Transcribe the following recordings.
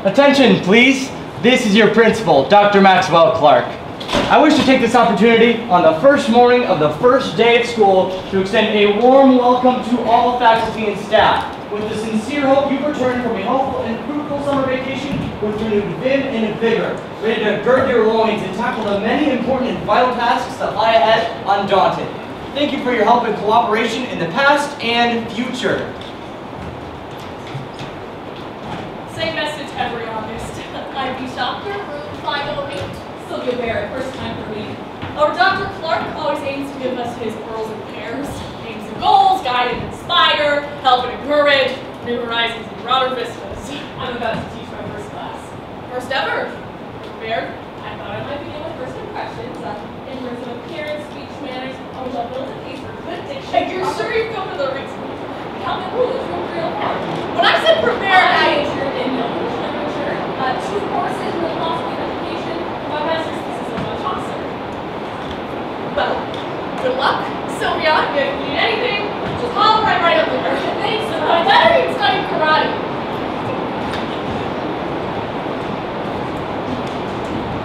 Attention, please. This is your principal, Dr. Maxwell Clark. I wish to take this opportunity on the first morning of the first day of school to extend a warm welcome to all faculty and staff, with the sincere hope you return from a helpful and fruitful summer vacation with renewed vim and vigor, ready to gird your loins and tackle the many important and vital tasks that lie ahead undaunted. Thank you for your help and cooperation in the past and future. Same message every August. I'm Dr. Room 508, Sylvia Barrett, first time for me. Our Dr. Clark always aims to give us his pearls and pears, aims and goals, guide and inspire, help and encourage, new horizons and broader vistas. I'm about to teach my first class. First ever. Prepared? I thought I might begin with first impressions, in terms of appearance, speech, manners, which I'll build a case for good diction. You're sure you've come to the reason? Help me rule is real hard. When I said prepared, I majored in English literature, 2 courses in philosophy of education, my master's thesis on Chaucer. Well, good luck, Sylvia. If you need anything, just holler right up there. Thanks, and I better even study karate.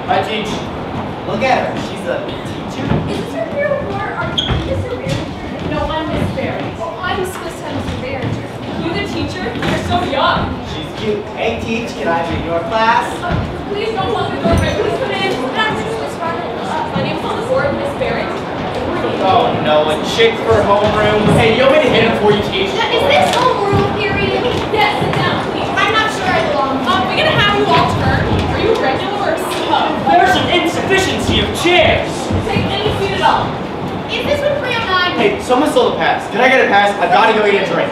I teach. Look at her. She's a teacher. Is this your real report? Are you Mr. Barringer? No, I'm Miss Barry. Well, I'm supposed to have Mr. Barringer. You the teacher? You're so young. She's cute. Hey, teach. Can I be in your class? Please don't lock the door. Please come in. My name's on the board, Miss Barry. Oh no, a chick for homeroom. Hey, you want me to hit him before you teach? Is this homeroom period? Yes, sit down, please. I'm not sure I belong. We're gonna have you all turn. Are you regular or sub? There's an insufficiency of chairs. Take any seat at all. Is this what 309? Hey, someone stole the pass. Can I get a pass? I've got to go eat a drink.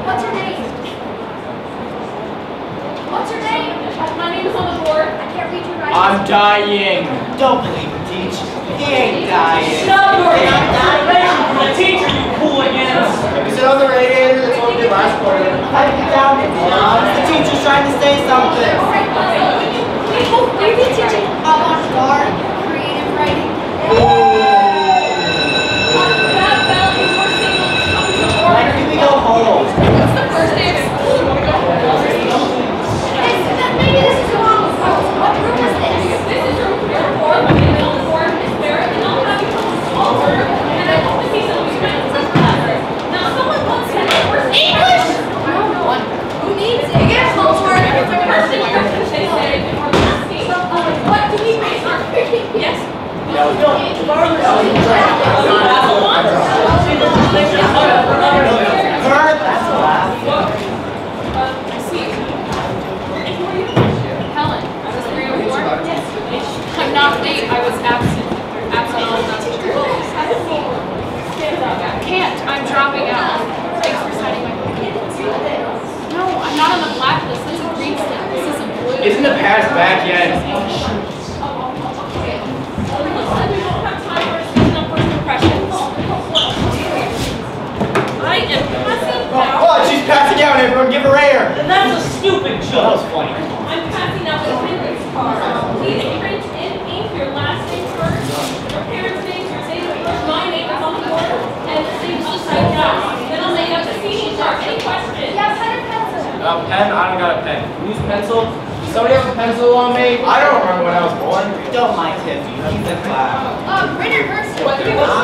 What's your name? What's your name? My name is on the board. I can't read your writing. I'm dying. Don't believe it, teach. He ain't dying. Shut your I'm dying. from the teacher, you hooligans. Is it on the radiator that's on the last quarter? Pipe it down, the teacher's trying to say something. Will you be teaching avant-garde creative writing? When can we go home? It's the first day of school. You want to go home? Maybe this is the wrong room. What room is this? This is your report. My name is on the board, Miss Barrett, and I'll have you come to small order. And I hope to see some of you in this class. Now, someone wants to have first English! Who needs it? Get homework. First impressions, they say, are asking, what do we base our yes? That's a laugh. See, Helen, I was 304. Yes. I'm not late. I was absent. Absent all can't. I'm dropping out. Thanks for signing my book. No, I'm not on the blacklist. This is green stuff. This isn't blue. Isn't the pass back yet? I am passing out. Oh, she's passing out. Everyone give her air. And that's a stupid That joke. was funny. I'm passing out the attendance card. Please print in ink your last name first, your parents' names, your date of birth, my name is on the board, and the name's upside down. Then I'll make up the seating chart. Any questions? Yeah, pen and pencil. Pen? I don't got a pen. Use pencil? Somebody have a pencil on me? I don't remember when I was born. Don't mind Tiffy. He's in class. Ritter Gerson. What do you want?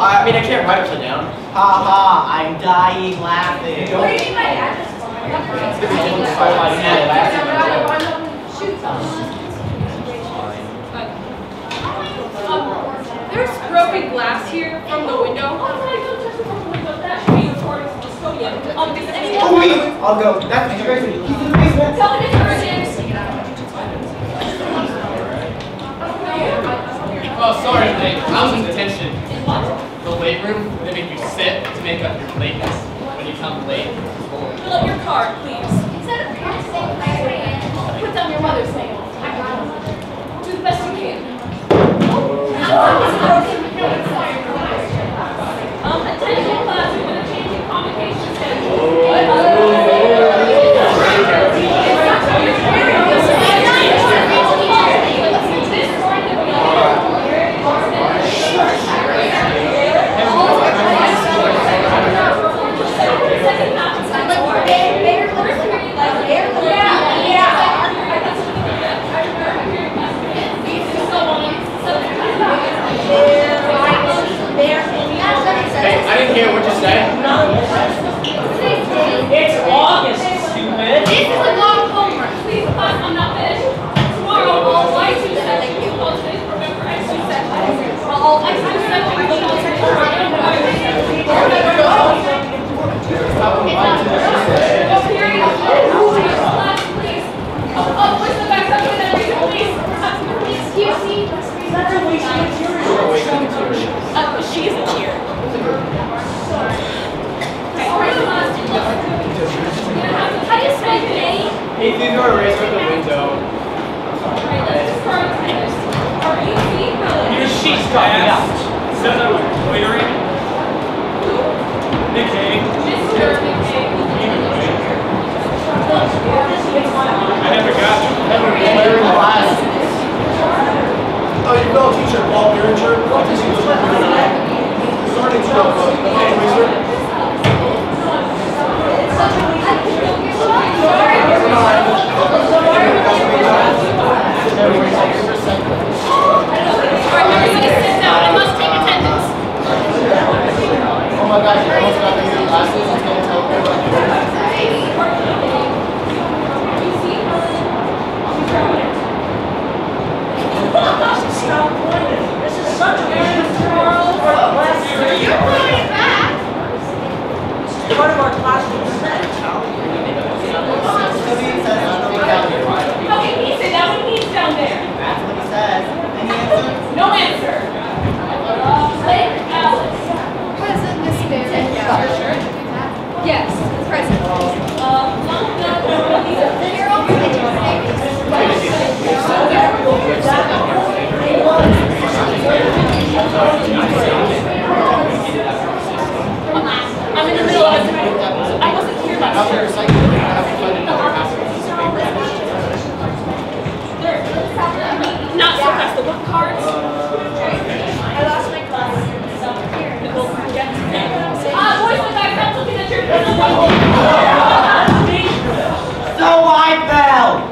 I mean, I can't write upside down. Ha ha, I'm dying laughing. What do you mean by address? There's broken glass here from the window. Oh, no, don't touch it from the window. That should be recording from the custodian. Does anyone Oh, wait. I'll go. That's the great. He's in the basement. tell me the urgent? Oh, sorry, Nick. I was in detention. In what? The weight room, they make you sit to make up your lateness. When you come late, Fill up your card, please. Instead of parents saying my name, Put down your mother's name. I got it. Do the best you can. Attention class, we're going to change your convocation schedule. like,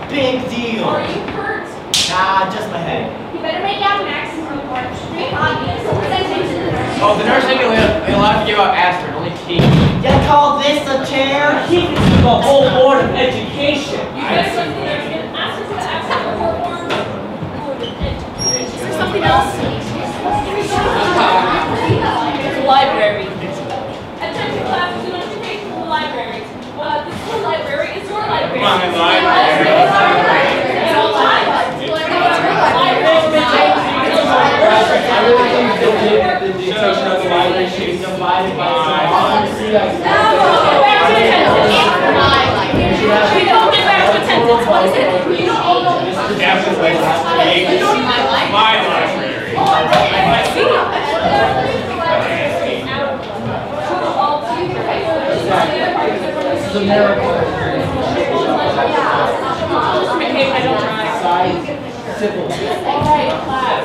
big deal. Are you hurt? Nah, just my head. You better make out an accident report. Very obvious. Oh, the nurse ain't gonna allow to give out aspirin, only tea. You call this a chair? He is the whole board of education. You better go to the nurse and ask her for the accident report or Is there something else? the library. Attention class, do not take to the library. The school library is your library. My library. It's all time. What is it? You don't own My library. I see. This is a miracle. McCabe, I don't drive. Size, civil. Alright, class.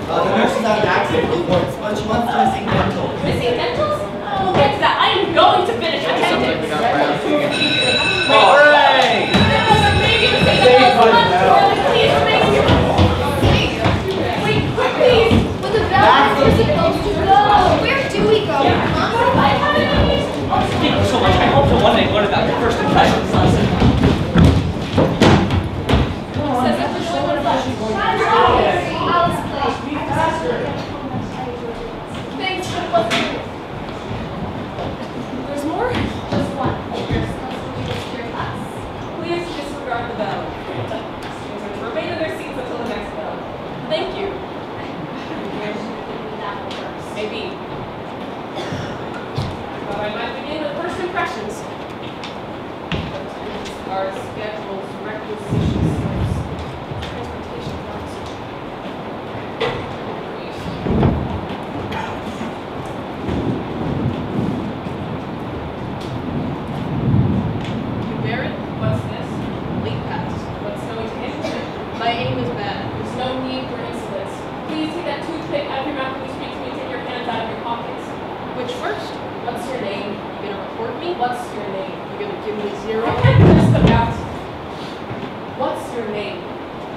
The nurse is at an accident reports, but she wants to missing dental. Missing dentals? We'll get to that. I am going to finish attendance. Hooray! Maybe to say that was lunch, please remain here. Wait, quick, please. But the bell is supposed to go. Where do we go? Thank you so much. I hope to one day learn about your first impressions lesson. Says that there's only one left. Alice, please. Thanks, but it wasn't. There's more? Just one. Your class. Please disregard the bell. Students remain in their seats until the next bell. Thank you. Maybe. But I might begin with first impressions. Our schedules, requisitions, transportation routes. Barrett, what's this? Late pass. What's going to him? My aim is bad. There's no need for insolence. Please take that toothpick out of your mouth when you speak to me. Take your hands out of your pockets. Which first? What's your name? You gonna report me? What's your name? You gonna give me a zero? I can't just about. What's your name?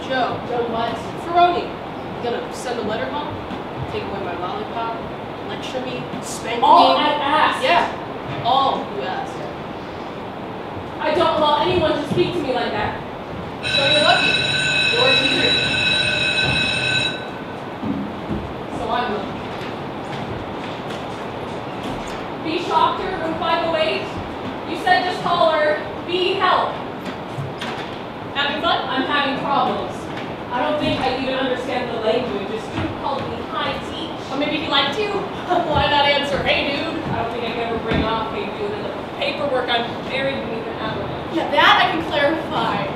Joe. Joe what? Ferroni. You gonna send a letter home? Take away my lollipop? Lecture me? Spank All me? I asked. Yeah. All you asked. I don't allow anyone to speak to me like that. So you're lucky. You're a teacher. So I'm lucky. B Doctor, room 508. You said just call her B Help. Having fun? I'm having problems. I don't think I even understand the language. This dude called me Hi Teach. Or maybe he liked you. Why not answer, hey dude? I don't think I can ever bring off hey dude in the paperwork I'm buried beneath an avalanche. Yeah, that I can clarify.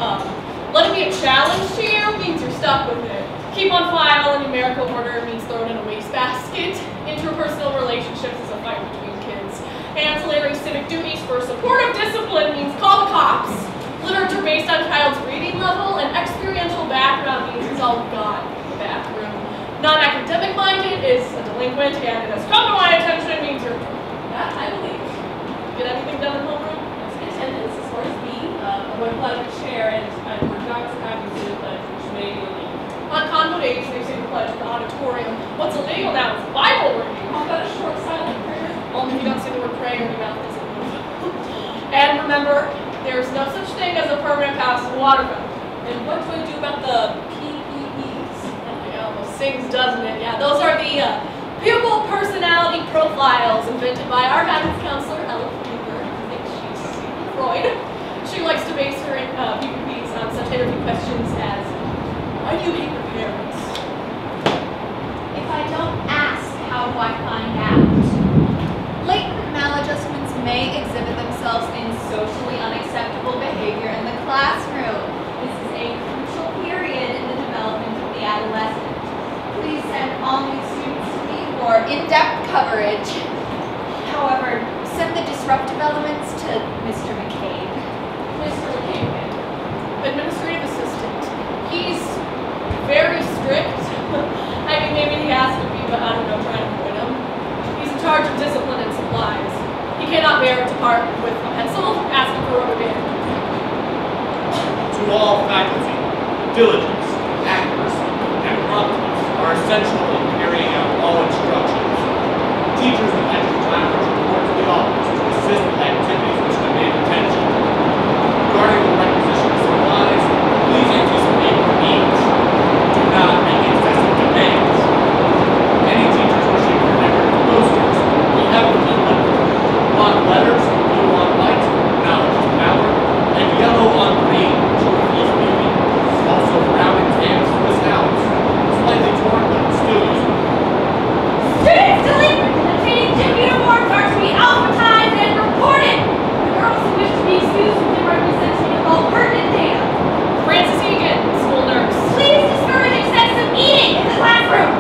Let it be a challenge to you means you're stuck with it. Keep on file in numerical order means thrown in a wastebasket. Interpersonal relationships is a fight between kids. Ancillary civic duties for supportive discipline means call the cops. Literature based on child's reading level and experiential background means it's all gone in the bathroom. Non-academic minded is a delinquent and it has come to my attention means you're that I believe. Get anything done in homeroom? Attendance as far as B. I would pull out of a chair and I forgot to have you do the pledge, which may be illegal. On convo days, they say the pledge in the auditorium. What's illegal now is Bible reading. How about a short silent prayer? Only if you don't say the word pray or your mouth doesn't move. And remember, there's no such thing as a permanent pass to the water fountain. And what do I do about the PPEs? It almost sings, doesn't it? Yeah, those are the pupil personality profiles invented by our guidance counselor, Ella Freeler. I think she's Freud. She likes to base her PPPs on such interview questions as, why do you hate your parents? If I don't ask, how do I find out? Latent maladjustments may exhibit themselves in socially unacceptable behavior in the classroom. This is a crucial period in the development of the adolescent. Please send all new students to me for in-depth coverage. However, send the disruptive elements to Mr. McCabe. all faculty, diligence, accuracy, and promptness are essential in carrying out all instructions. Teachers with extra time are to report to the office to assist with activities which demand attention. Regarding the requisition of supplies, please anticipate your needs. Do not make excessive demands. Any teachers wishing for decorative posters will have a few left. Block letters, blue on white, knowledge is power, and yellow on green, truth is beauty. Also brown and tan is wisdom. Slightly torn, but still usable. Students delinquent in the training gym uniforms are to be alphabetized and reported. The girls who wish to be excused from the representation of all pertinent data. Frances Egan, school nurse. Please discourage excessive eating in the classroom.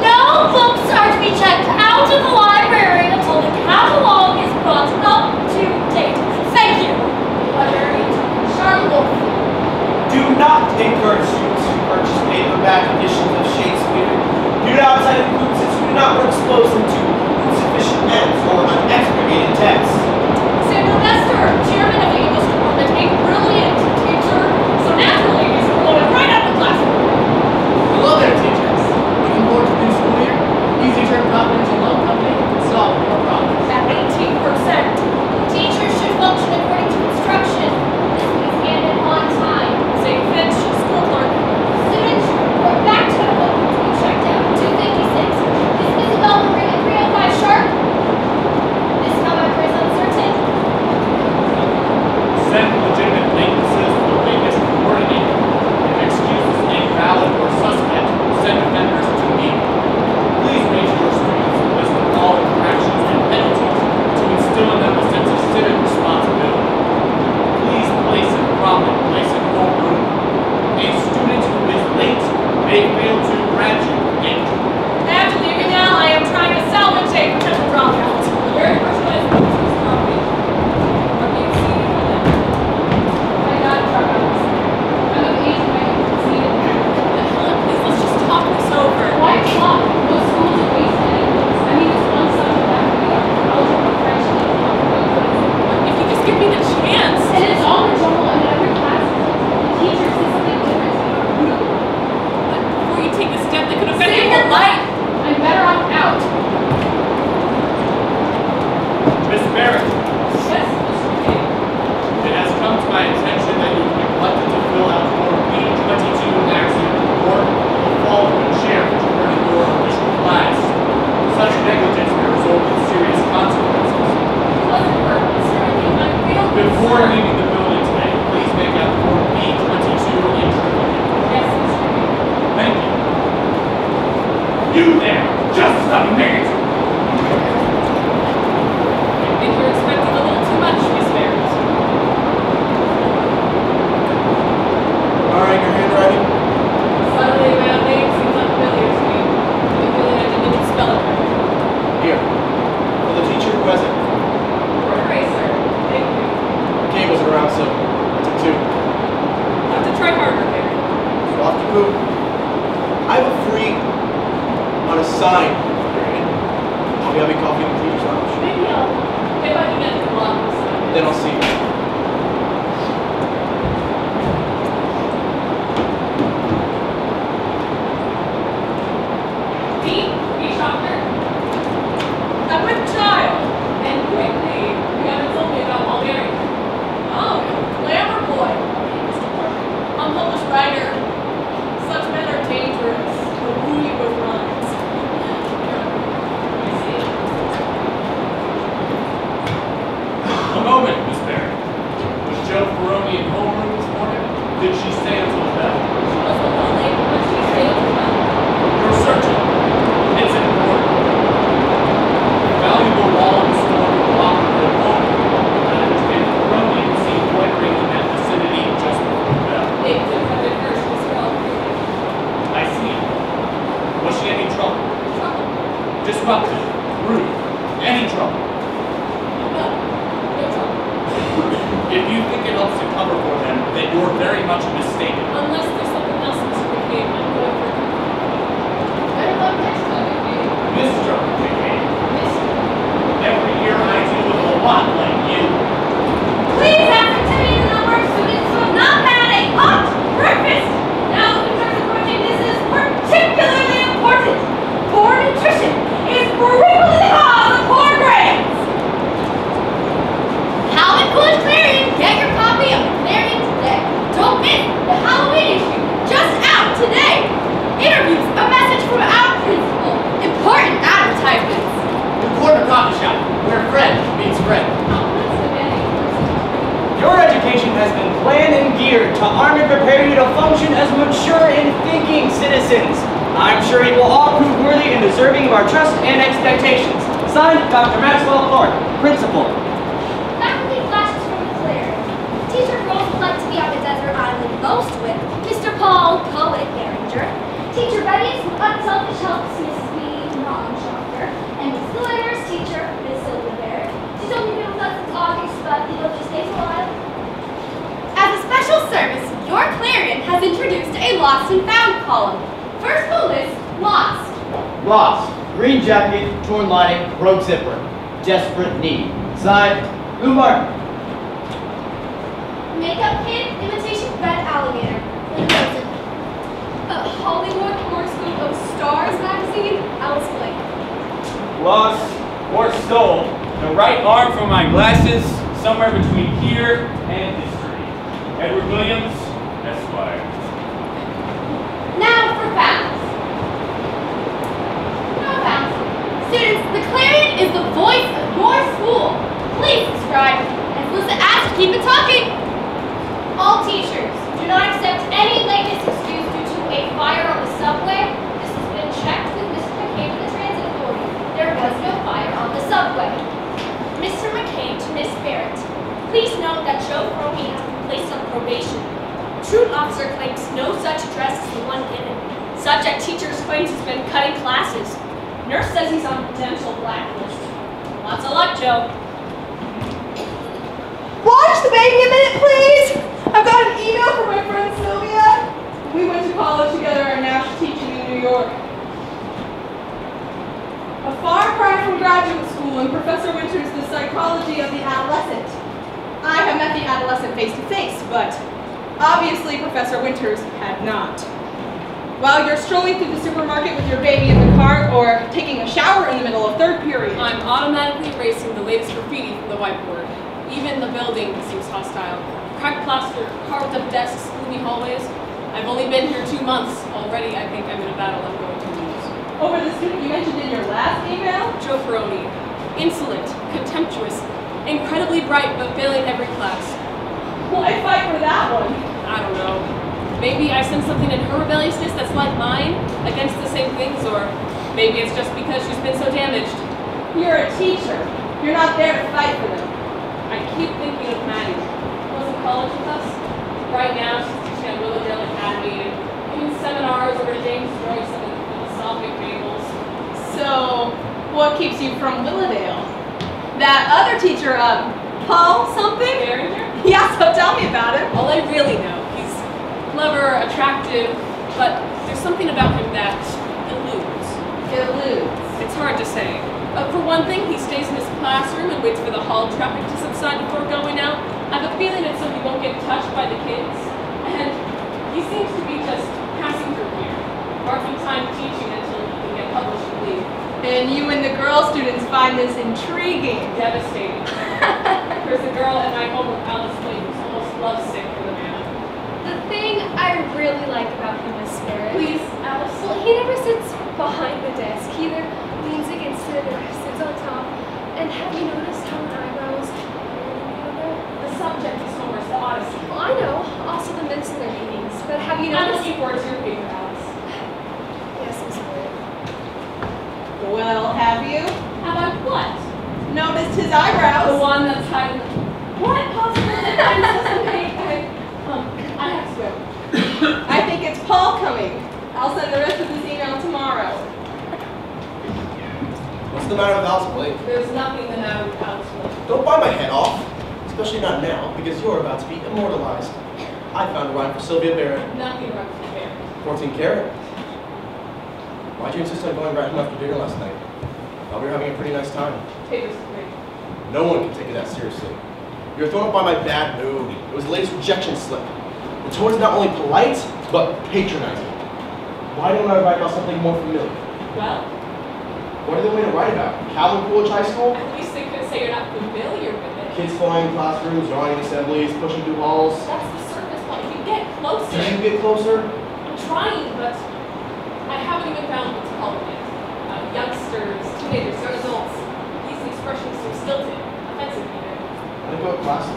No books are to be checked out of the library until the catalog is brought up to date. Thank you. Librarian Charlotte Wolf. Do not encourage students to purchase paperback editions of Shakespeare. Do not outside of groups since you do not want to expose them to insufficient ends or unexpurgated texts. Samuel Nestor, chairman of the English department, a brilliant teacher, so naturally he's promoted right out of the classroom. Hello there, teachers. Looking forward to the new school year? Easy Term Confidential Loan Company can solve your problems. At 18%. Teachers should function according to instruction. This means handed on time. St. Finch, school clerk. Students should report back to the book to be checked out. 256. Is Isabel Marie at 305 sharp? This, however, is uncertain. Send legitimate weaknesses to the weakest coordinator. If excuse is invalid or suspect, send offenders to me. Please make sure students list all infractions and penalties to instill in them a sense of civic responsibility. Please place a prominent place in your room. A student who is late may fail to graduate. Actually, even now I am trying to salvage a potential dropout. The very first one is Mrs. Crosby. From the exceeding limit. My God, dropouts. I'm of age when I can see it. Helen, please, let's just talk this over. Why talk? Most schools are waste anyways. I mean, it's one subject that we are algebra, French, and If you just give me the chance. and it's all the normal in every class. The teacher says something different to you. But before you take this step that could affect Save your your life. I'm better off out. Miss Barrett, Yes, Mr. King. it has come to my attention that you neglected to fill out Form B-22 accident report of the fall of a chair which occurred in your official class. Such negligence may result in serious consequences. It wasn't her. It's certainly my real Before concern. leaving the building today, please make out Form B-22 in triplicate. Yes, Mr. King. Thank you. You there! Just a minute! I think you're expecting a little too much, Miss Barrett. Alright, your handwriting? Suddenly, my own name seems unfamiliar to me. I feel that I didn't even spell it right. Here. For the teacher who hasn't. Or eraser. Thank you. Kate wasn't around, so I took two. I'll have to try harder, Barrett. So off to poop. I have a free, unassigned period. I'll be having coffee in the teacher's lounge. Maybe if I can get the block this time. Then I'll see you. Dean, be shocker. I'm with child. And quickly, you haven't told me about Mulberry. Oh, glamour boy. Mr. Parker. Unpublished writer. Such men are dangerous. Will woo you with rhymes. I see. A moment, Miss Barrett. Was Joe Ferroni in homeroom this morning? Did she stay until bell? She was a little late, but she stayed well. You're searching. It's important. A valuable wallet was stored in the locker of her home. I understand Ferroni was seen loitering in that vicinity just before bell. It could have been her. She was girl. I see. Was she any trouble? Trouble. Disruptive? Rude? Any trouble? No. No trouble. If you think it helps to cover for them, then you're very much mistaken. Unless there's something else, Mr. McCabe, I'm going for it. Better luck next time, McCabe. Mr. McCabe, Mister. every year I deal with a lot like you. Please ask Miss, the Halloween issue, just out today. Interviews, a message from our principal, important advertisements. The corner coffee shop, where friend meets friend. Your education has been planned and geared to arm and prepare you to function as mature and thinking citizens. I'm sure you will all prove worthy and deserving of our trust and expectations. Signed, Dr. Maxwell Clark, Principal. Faculty flashes from the clear. Teacher girls would like to be on the desert island most with Mr. Paul, poet Behringer. Teacher Betty is unselfish helps Mrs. B, non-shocker. And Miss Glitter's teacher, Miss Sylvia Barrett. She's only been with us since August, but you know she stays a while. As a special service, your Clarion has introduced a lost and found column. First we'll list lost. Lost. Green jacket, torn lining, broke zipper. Desperate need. Signed, Lou Martin. Makeup kit, imitation red alligator. Lynn Rosen. Hollywood horoscope of Stars magazine, Alice Blake. Lost or stole the right arm from my glasses somewhere between here and history. Edward Williams, Esquire. Now for facts. No facts. Students, the Clarion is the voice of your school. Please subscribe and listen as to keep it talking. All teachers, do not accept any lateness excuse due to a fire on the subway. This has been checked with Mr. McCabe of the Transit Authority. There was no fire on the subway. Mr. McCabe to Miss Barrett. Please note that Joe Crony has been placed on probation. Troop officer claims no such address as the one given. Subject teachers claims he's been cutting classes. Nurse says he's on potential blacklist. Lots of luck, Joe. Watch the baby a minute, please. I've got an email from my friend Sylvia. We went to college together and now she's teaching in New York. A far cry from graduate school and Professor Winters' The Psychology of the Adolescent. I have met the adolescent face to face, but obviously Professor Winters had not. While you're strolling through the supermarket with your baby in the cart or taking a shower in the middle of third period, I'm automatically erasing the latest graffiti from the whiteboard. Even the building seems hostile. Cracked plaster, carved up desks, gloomy hallways. I've only been here 2 months. Already I think I'm in a battle I'm going to lose. over the student you mentioned in your last email? Joe Ferroni. Insolent, contemptuous, incredibly bright but failing every class. Why fight for that one? I don't know. Maybe I sense something in her rebelliousness that's like mine, against the same things, or maybe it's just because she's been so damaged. You're a teacher. You're not there to fight for them. I keep thinking of Maddie. Was in college with us. Right now she's teaching at Willowdale Academy and giving seminars over James Joyce and the philosophic fables. So, what keeps you from Willowdale? That other teacher, Paul something? Behringer? Yeah, so tell me about him. All I really know, he's clever, attractive, but there's something about him that eludes. It's hard to say. For one thing, he stays in his classroom and waits for the hall traffic to subside before going out. I have a feeling it's so he won't get touched by the kids. And he seems to be just passing through here, marking time teaching until he can get published and leave. And you and the girl students find this intriguing. Devastating. There's a girl at my home with Alice Lee who's almost lovesick for the man. The thing I really like about him is spirit. Please, Alice. Well, he never sits behind the desk. He either leans against it or sits on top. And have you noticed how his eyebrows The subject is Homer's The Odyssey. Well, I know. Also the mints in their meetings. But have you I'm noticed? looking forward to your paper, Alice. Yes, Miss Blair. Well, have you Have I what? noticed his The eyebrows? one that's hiding. What possibility? I'm supposed to make? I have to go. I think it's Paul coming. I'll send the rest of this email tomorrow. What's the matter with Alice Blake? There's nothing the matter with Alice Blake. Don't bite my head off. Especially not now, because you're about to be immortalized. I found a rhyme for Sylvia Barrett. Nothing wrong with there. 14 karat. Why'd you insist on going right home after dinner last night? Thought we were having a pretty nice time. Paper's great. No one can take it that seriously. You were thrown up by my bad mood. It was the latest rejection slip. The tone is not only polite, but patronizing. Why don't I write about something more familiar? Well, What are they going to write about? Calvin Coolidge High School? at least they could say you're not familiar with it. Kids flying in classrooms, drawing in assemblies, pushing through halls. That's the surface point. If you get closer. Can you get closer? I'm trying, but I haven't even found what's called it. Youngsters, teenagers, young adults. These expressions are stilted, offensive even. Wanna go to class?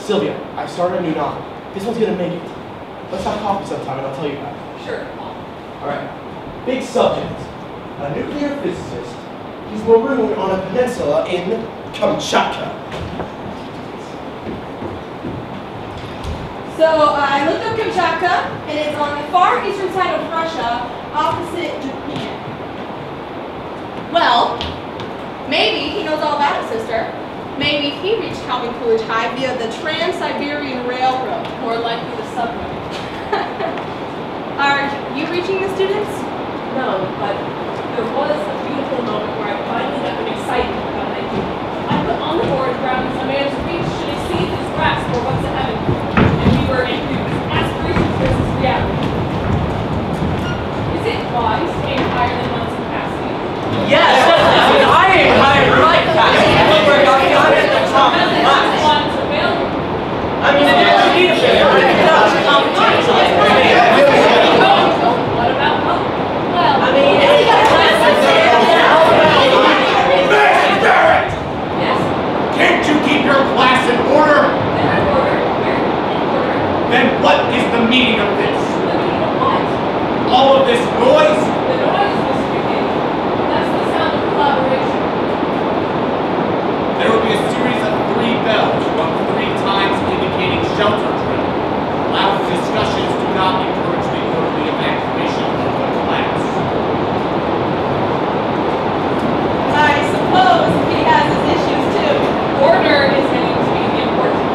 Sylvia, I started a new novel. This one's gonna make it. Let's have coffee sometime and I'll tell you about it. Sure, Paul. Alright. Big subject. A nuclear physicist. He's marooned on a peninsula in Kamchatka. So I looked up Kamchatka, and it's on the far eastern side of Russia, opposite Japan. Well, maybe he knows all about it, sister. Maybe he reached Calvin Coolidge High via the Trans-Siberian Railroad. More likely the subway. Are you reaching the students? No, but there was a beautiful moment where I finally got them excited about an idea. I put on the board graphics a man's reach should exceed his grasp for what's ahead of him. And we were enthused. Aspirations versus reality. Is it wise to aim higher than one's capacity? Yes, definitely. I ain't higher than my capacity. We're going to at the top of the class. One's available. I mean, it is leadership. What about hope? Well, I mean, yes. Can't you keep your class in order? They're in order. We're in order. Then what is the meaning of this? The meaning of what? All of this noise? The noise, Mr. McKay. That's the sound of collaboration. There will be a series of 3 bells, rung 3 times indicating shelter drill. Loud discussions do not encourage the orderly evacuation of the class. I suppose he has his issues too. Order is getting to be the important.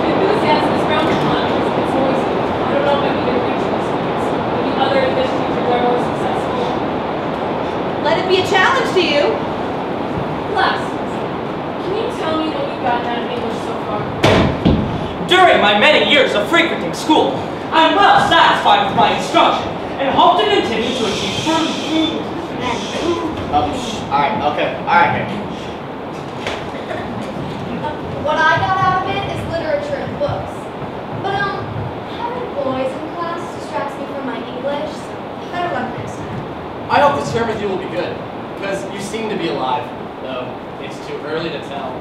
The enthusiasm is frowned upon because it's noisy. I don't know if we can reach the students. Maybe other English teachers are more successful. Let it be a challenge to you. Class, can you tell me what we've gotten out of English so far? during my many years of frequenting school, I'm well satisfied with my instruction and hope to continue to achieve further. Alright. What I got out of it is literature and books. But, having boys in class distracts me from my English, so better luck next time. I hope this term with you will be good, because you seem to be alive, though it's too early to tell.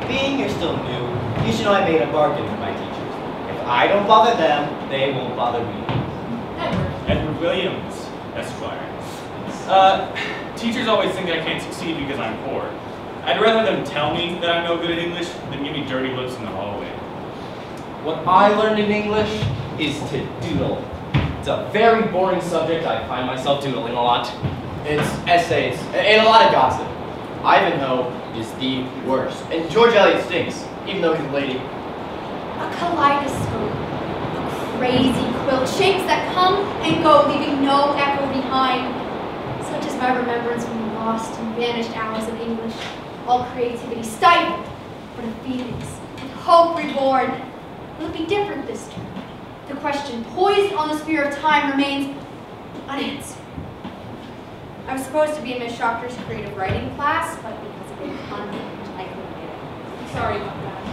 Being you're still new, you should know I made a bargain with my teachers. If I don't bother them, they won't bother me. Edward Williams, Esquire. Teachers always think that I can't succeed because I'm poor. I'd rather them tell me that I'm no good at English than give me dirty looks in the hallway. What I learned in English is to doodle. It's a very boring subject. I find myself doodling a lot. It's essays and a lot of gossip. Ivanhoe is the worst. And George Eliot stinks, even though he's a lady. A kaleidoscope. A crazy quilt. Shapes that come and go, leaving no echo behind. Such is my remembrance from the lost and vanished hours of English. All creativity stifled, but a phoenix, with hope reborn. Will it be different this term? The question, poised on the sphere of time, remains unanswered. I was supposed to be in Miss Schocker's creative writing class, but because of being unfit, I couldn't get it. Sorry about that.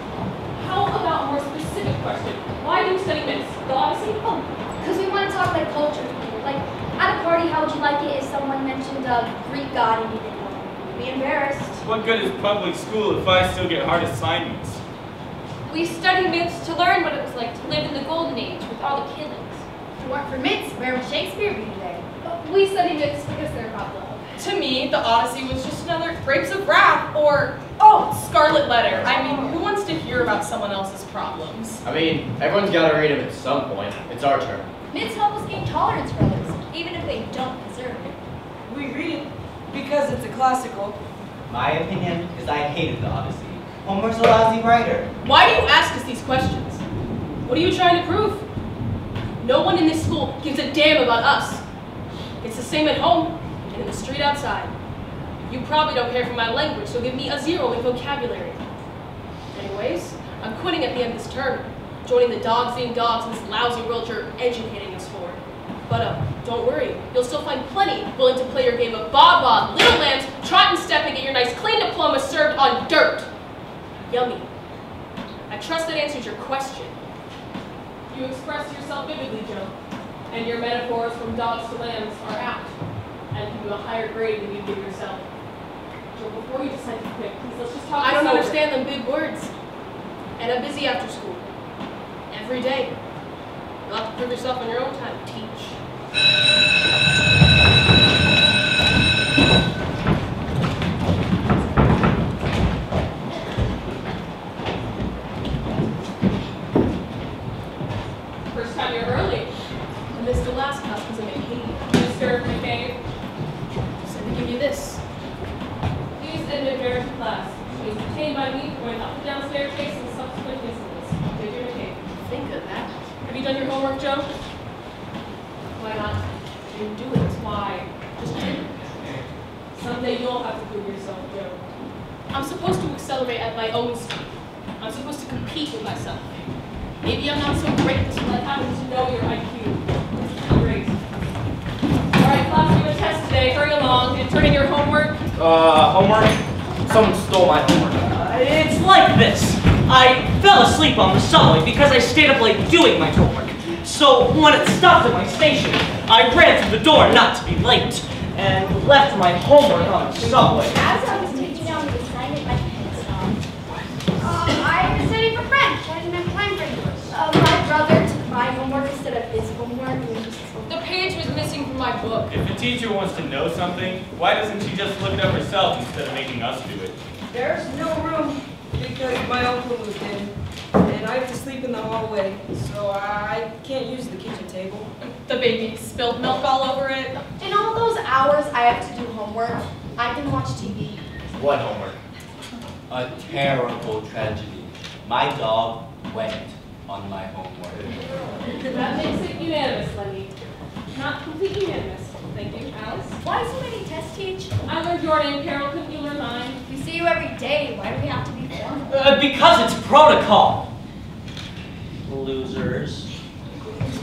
How about a more specific question? Why do you study myths? The Odyssey? Oh, because we want to talk like culture. Like, at a party, how would you like it if someone mentioned a Greek god and you didn't know? You'd be embarrassed. What good is public school if I still get hard assignments? We study myths to learn what it was like to live in the Golden Age with all the killings. If it weren't for myths, where would Shakespeare be today? We study myths because they're about love. To me, the Odyssey was just another Grapes of Wrath or, Scarlet Letter. I mean, who wants to hear about someone else's problems? I mean, everyone's got to read them at some point. It's our turn. Myths help us gain tolerance for others, even if they don't deserve it. We read it because it's a classical. My opinion is I hated the Odyssey. Homer's a lousy writer. Why do you ask us these questions? What are you trying to prove? No one in this school gives a damn about us. It's the same at home and in the street outside. You probably don't care for my language, so give me a 0 in vocabulary. Anyways, I'm quitting at the end of this term, joining the dogs eating dogs in this lousy world you're educating us for. But don't worry, you'll still find plenty willing to play your game of Bob, Little Lambs, trot and step and get your nice clean diploma served on dirt. Yummy. I trust that answers your question. You express yourself vividly, Joe, and your metaphors from dogs to lambs are apt, and give you a higher grade than you give yourself. Joe, before you decide to quit, please let's just talk. I don't this over. understand them big words. And I'm busy after school. Every day. You'll have to prove yourself on your own time. Teach. First time you're early. I missed the last class because of McCabe. Mr. McCabe, Said to give you this. please admit Barrett to class. She is detained by me for going up and down staircase and subsequent incidents. Major McCabe. Think of that. Have you done your homework, Joe? Why not? Didn't do it. Why? Just didn't. Someday you'll have to prove yourself, Joe. I'm supposed to accelerate at my own speed. I'm supposed to compete with myself. Maybe I'm not so great at this, But I but happen to know your IQ. It's great. All right, class, we have a test today. Hurry along and turn in your homework. Homework? Someone stole my homework. It's like this. I fell asleep on the subway because I stayed up late doing my homework. So when it stopped at my station, I ran through the door not to be late and left my homework on the subway. As I was taking down the assignment, my pen stopped. I was studying for French. I didn't have time for English. My brother took my homework instead of his homework. the page was missing from my book. If a teacher wants to know something, why doesn't she just look it up herself instead of making us do it? There's no room because my uncle moved in, and I have to sleep in the hallway, so I can't use the kitchen table. The baby spilled milk all over it. In all those hours I have to do homework, I can watch TV. What homework? A terrible tragedy. My dog went on my homework. That makes it unanimous, Lenny. Not completely unanimous. Thank you, Alice. Why so many tests teach? I learned your name, Carol. Couldn't you learn mine? We see you every day. Why do we have to be formal? Because it's protocol. Losers.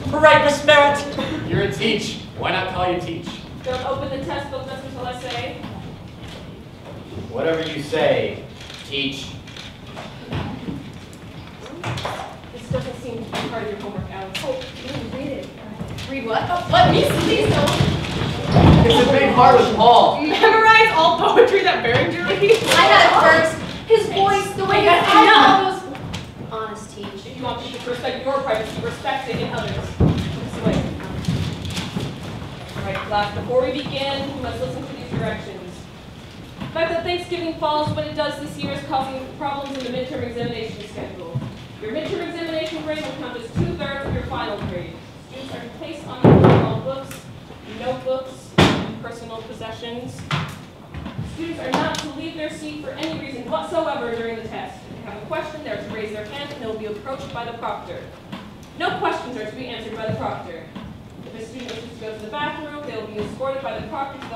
Right, Miss Barrett? You're a teach. Why not call you teach? Don't open the test book just until I say. Whatever you say, teach. This doesn't seem to be part of your homework, Alice. Oh, read it. Read what? Oh, let me see these notes. It's a big heart with Paul. Memorize all poetry that Behringer reads. I had it first. His voice, the way his eyebrows. Honest teach. If you want people to respect your privacy, respect it in others. This way. All right, class, before we begin, we must listen to these directions. The fact that Thanksgiving falls when it does this year is causing problems in the midterm examination schedule. Your midterm examination grade will count as 2/3 of your final grade. Students are to place on you all books, notebooks, and personal possessions. Students are not to leave their seat for any reason whatsoever during the test. If they have a question, they are to raise their hand and they will be approached by the proctor. No questions are to be answered by the proctor. If a student wishes to go to the bathroom, they will be escorted by the proctor to the